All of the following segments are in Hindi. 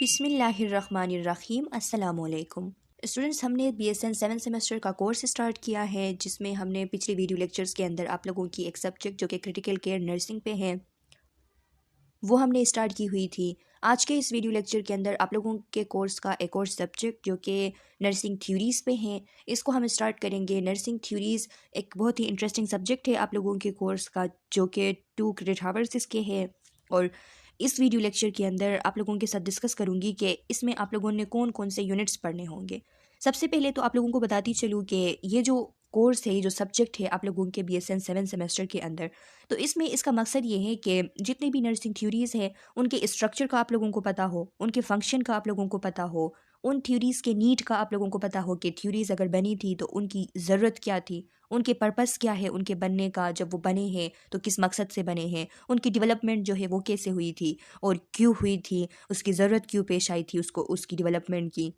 बिस्मिल्लाहिर्रहमानिर्रहीम अस्सलामुअलैकुम स्टूडेंट्स, हमने BSN 7 सेमेस्टर का कोर्स स्टार्ट किया है, जिसमें हमने पिछले वीडियो लेक्चर्स के अंदर आप लोगों की एक सब्जेक्ट जो कि क्रिटिकल केयर नर्सिंग पे है वो हमने स्टार्ट की हुई थी। आज के इस वीडियो लेक्चर के अंदर आप लोगों के कोर्स का एक और सब्जेक्ट जो कि नर्सिंग थ्योरीज़ पे हैं, इसको हम स्टार्ट करेंगे। नर्सिंग थ्योरीज़ एक बहुत ही इंटरेस्टिंग सब्जेक्ट है आप लोगों के कोर्स का, जो कि 2 क्रेडिट हावर्स इसके हैं। और इस वीडियो लेक्चर के अंदर आप लोगों के साथ डिस्कस करूंगी कि इसमें आप लोगों ने कौन कौन से यूनिट्स पढ़ने होंगे। सबसे पहले तो आप लोगों को बताती चलूँ कि ये जो कोर्स है, ये जो सब्जेक्ट है आप लोगों के BSN 7 सेमेस्टर के अंदर, तो इसमें इसका मकसद ये है कि जितने भी नर्सिंग थ्योरीज़ है उनके स्ट्रक्चर का आप लोगों को पता हो, उनके फंक्शन का आप लोगों को पता हो, उन थ्योरीज़ के नीड का आप लोगों को पता हो कि थ्योरीज़ अगर बनी थी तो उनकी ज़रूरत क्या थी, उनके पर्पस क्या है, उनके बनने का, जब वो बने हैं तो किस मकसद से बने हैं, उनकी डेवलपमेंट जो है वो कैसे हुई थी और क्यों हुई थी, उसकी ज़रूरत क्यों पेश आई थी उसको, उसकी डेवलपमेंट की,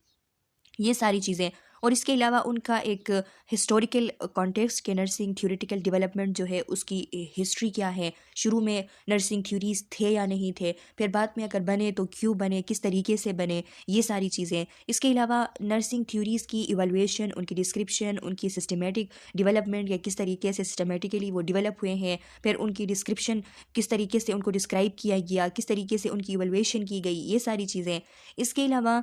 ये सारी चीज़ें। और इसके अलावा उनका एक हिस्टोरिकल कॉन्टेक्स्ट के नर्सिंग थ्योरेटिकल डेवलपमेंट जो है उसकी हिस्ट्री क्या है, शुरू में नर्सिंग थ्योरीज थे या नहीं थे, फिर बाद में अगर बने तो क्यों बने, किस तरीके से बने, ये सारी चीज़ें। इसके अलावा नर्सिंग थ्योरीज़ की इवैल्यूएशन, उनकी डिस्क्रिप्शन, उनकी सिस्टमेटिक डेवलपमेंट या किस तरीके से सिस्टमेटिकली वो डेवलप हुए हैं, फिर उनकी डिस्क्रिप्शन किस तरीके से उनको डिस्क्राइब किया गया, किस तरीके से उनकी इवैल्यूएशन की गई, ये सारी चीज़ें। इसके अलावा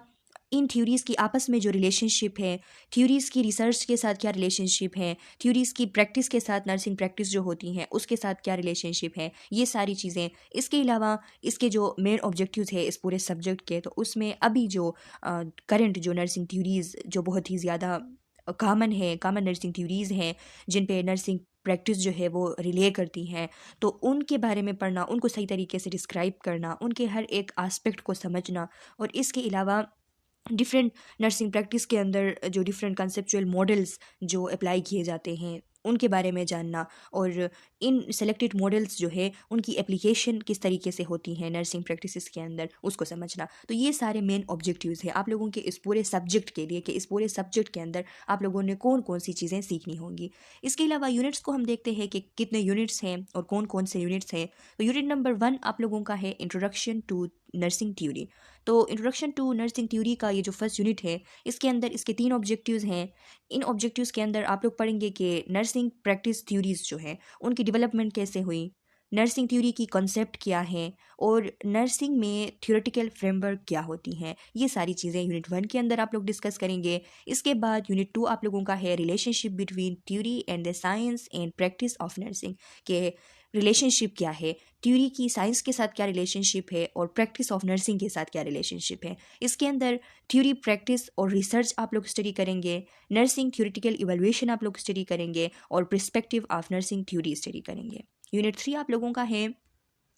इन थ्योरीज़ की आपस में जो रिलेशनशिप है, थ्योरीज़ की रिसर्च के साथ क्या रिलेशनशिप है, थ्योरीज़ की प्रैक्टिस के साथ, नर्सिंग प्रैक्टिस जो होती हैं उसके साथ क्या रिलेशनशिप है, ये सारी चीज़ें। इसके अलावा इसके जो मेन ऑब्जेक्टिव्स है इस पूरे सब्जेक्ट के, तो उसमें अभी जो करंट जो नर्सिंग थ्योरीज़ जो बहुत ही ज़्यादा कॉमन नर्सिंग थ्योरीज़ हैं जिन पे नर्सिंग प्रैक्टिस जो है वो रिले करती हैं, तो उनके बारे में पढ़ना, उनको सही तरीके से डिस्क्राइब करना, उनके हर एक आस्पेक्ट को समझना। और इसके अलावा डिफरेंट नर्सिंग प्रैक्टिस के अंदर जो डिफरेंट कंसेप्चुअल मॉडल्स जो अप्लाई किए जाते हैं उनके बारे में जानना, और इन सेलेक्टेड मॉडल्स जो है उनकी एप्लीकेशन किस तरीके से होती हैं नर्सिंग प्रैक्टिसेस के अंदर, उसको समझना। तो ये सारे मेन ऑब्जेक्टिव्स हैं आप लोगों के इस पूरे सब्जेक्ट के लिए, कि इस पूरे सब्जेक्ट के अंदर आप लोगों ने कौन कौन सी चीज़ें सीखनी होंगी। इसके अलावा यूनिट्स को हम देखते हैं कि कितने यूनिट्स हैं और कौन कौन से यूनिट्स हैं। तो यूनिट नंबर 1 आप लोगों का है इंट्रोडक्शन टू नर्सिंग थ्योरी। तो इंट्रोडक्शन टू नर्सिंग थ्योरी का ये जो फर्स्ट यूनिट है, इसके अंदर इसके 3 ऑब्जेक्टिव्स हैं। इन ऑब्जेक्टिव्स के अंदर आप लोग पढ़ेंगे कि नर्सिंग प्रैक्टिस थ्योरीज जो है उनकी डेवलपमेंट कैसे हुई, नर्सिंग थ्योरी की कॉन्सेप्ट क्या है, और नर्सिंग में थ्योरेटिकल फ्रेमवर्क क्या होती हैं। ये सारी चीज़ें यूनिट 1 के अंदर आप लोग डिस्कस करेंगे। इसके बाद यूनिट 2 आप लोगों का है relationship between theory and the science and practice of nursing, के रिलेशनशिप क्या है, थ्योरी की साइंस के साथ क्या रिलेशनशिप है और प्रैक्टिस ऑफ नर्सिंग के साथ क्या रिलेशनशिप है। इसके अंदर थ्योरी, प्रैक्टिस और रिसर्च आप लोग स्टडी करेंगे, नर्सिंग थ्योरेटिकल इवैल्यूएशन आप लोग स्टडी करेंगे, और perspective of nursing theory study करेंगे। यूनिट 3 आप लोगों का है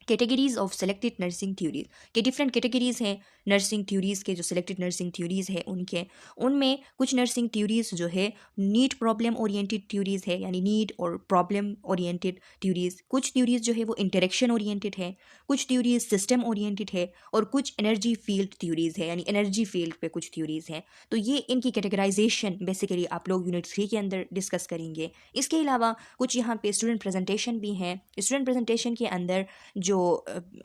categories of selected nursing theories, के डिफरेंट कैटेगरीज हैं नर्सिंग थ्योरीज़ के, जो सेलेक्टेड नर्सिंग थ्योरीज़ है उनके, उनमें कुछ नर्सिंग थ्योरीज़ जो है नीड प्रॉब्लम ओरिएंटेड थ्योरीज़ है, यानी नीड और प्रॉब्लम ओरिएंटेड थ्योरीज़। कुछ थ्योरीज़ जो है वो इंटरेक्शन ओरिएंटेड है, कुछ थ्योरीज़ सिस्टम ओरिएंटेड है, और कुछ एनर्जी फील्ड थ्योरीज़ है, यानी एनर्जी फील्ड पे कुछ थ्योरीज़ हैं। तो ये इनकी कैटेगराइजेशन बेसिकली आप लोग यूनिट 3 के अंदर डिस्कस करेंगे। इसके अलावा कुछ यहाँ पे स्टूडेंट प्रेजेंटेशन भी हैं। स्टूडेंट प्रेजेंटेशन के अंदर जो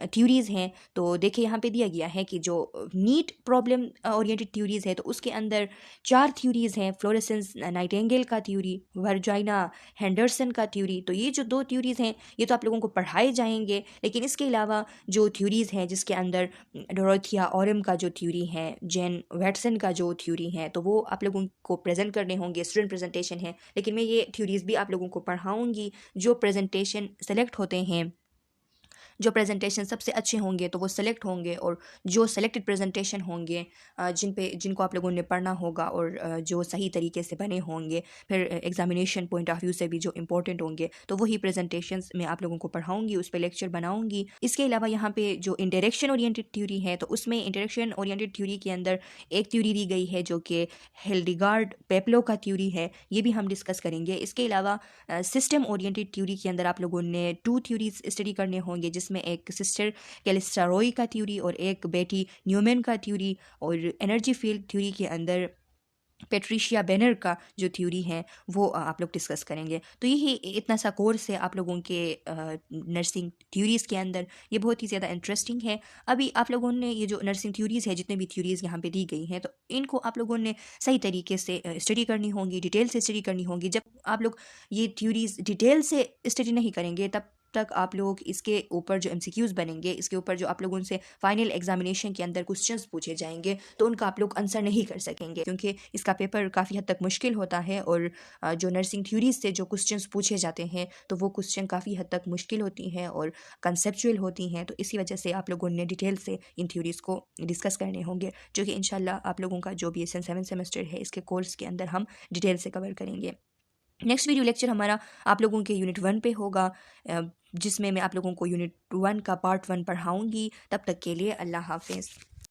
थ्योरीज़ हैं, तो देखिए यहाँ पे दिया गया है कि जो नीट प्रॉब्लम ओरिएंटेड थ्योरीज़ है तो उसके अंदर 4 थ्योरीज़ हैं, फ्लोरेसेंस नाइटिंगेल का थ्योरी, वर्जाइना हेंडरसन का थ्योरी। तो ये जो 2 थ्योरीज़ हैं ये तो आप लोगों को पढ़ाए जाएंगे, लेकिन इसके अलावा जो थ्योरीज़ हैं जिसके अंदर डोरोथिया ऑरम का जो थ्योरी है, जेन वेटसन का जो थ्योरी है, तो वो आप लोगों को प्रेजेंट करने होंगे। स्टूडेंट प्रेजेंटेशन है, लेकिन मैं ये थ्योरीज़ भी आप लोगों को पढ़ाऊँगी। जो प्रेजेंटेशन सेलेक्ट होते हैं, जो प्रेजेंटेशन सबसे अच्छे होंगे तो वो सेलेक्ट होंगे, और जो सेलेक्टेड प्रेजेंटेशन होंगे जिनको आप लोगों ने पढ़ना होगा और जो सही तरीके से बने होंगे, फिर एग्जामिनेशन पॉइंट ऑफ व्यू से भी जो इंपॉर्टेंट होंगे, तो वही प्रेजेंटेशंस मैं आप लोगों को पढ़ाऊंगी, उस पर लेक्चर बनाऊंगी। इसके अलावा यहाँ पे जो इंटरेक्शन ओरिएंटेड थ्योरी है, तो उसमें इंटरेक्शन ओरिएंटेड थ्योरी के अंदर एक थ्योरी दी गई है जो कि हेल्डिगार्ड पेप्लो का थ्योरी है, ये भी हम डिस्कस करेंगे। इसके अलावा सिस्टम ओरिएंटेड थ्योरी के अंदर आप लोगों ने 2 थ्योरीज स्टडी करने होंगे, जिसमें एक सिस्टर कैलिस्टारोई का थ्योरी और एक बेटी न्यूमैन का थ्योरी। और एनर्जी फील्ड थ्योरी के अंदर पेट्रिशिया बेनर का जो थ्योरी है वो आप लोग डिस्कस करेंगे। तो यही इतना सा कोर्स है आप लोगों के नर्सिंग थ्योरीज़ के अंदर, ये बहुत ही ज़्यादा इंटरेस्टिंग है। अभी आप लोगों ने ये जो नर्सिंग थ्योरीज़ है, जितने भी थ्योरीज़ यहाँ पे दी गई हैं, तो इनको आप लोगों ने सही तरीके से स्टडी करनी होगी, डिटेल से स्टडी करनी होगी। जब आप लोग ये थ्योरीज़ डिटेल से स्टडी नहीं करेंगे तब तक आप लोग इसके ऊपर जो एमसीक्यूज़ बनेंगे, इसके ऊपर जो आप लोगों से फाइनल एग्जामिनेशन के अंदर क्वेश्चंस पूछे जाएंगे, तो उनका आप लोग आंसर नहीं कर सकेंगे, क्योंकि इसका पेपर काफ़ी हद तक मुश्किल होता है। और जो नर्सिंग थ्योरीज से जो क्वेश्चंस पूछे जाते हैं, तो वो क्वेश्चन काफ़ी हद तक मुश्किल होती हैं और कंसेप्चुअल होती हैं। तो इसी वजह से आप लोगों ने डिटेल से इन थ्योरीज़ को डिस्कस करने होंगे, जो कि इंशाल्लाह आप लोगों का जो BSN 7 सेमेस्टर है, इसके कोर्स के अंदर हम डिटेल से कवर करेंगे। नेक्स्ट वीडियो लेक्चर हमारा आप लोगों के यूनिट 1 पे होगा, जिसमें मैं आप लोगों को यूनिट 1 का पार्ट 1 पढ़ाऊँगी। तब तक के लिए अल्लाह हाफ़िज़।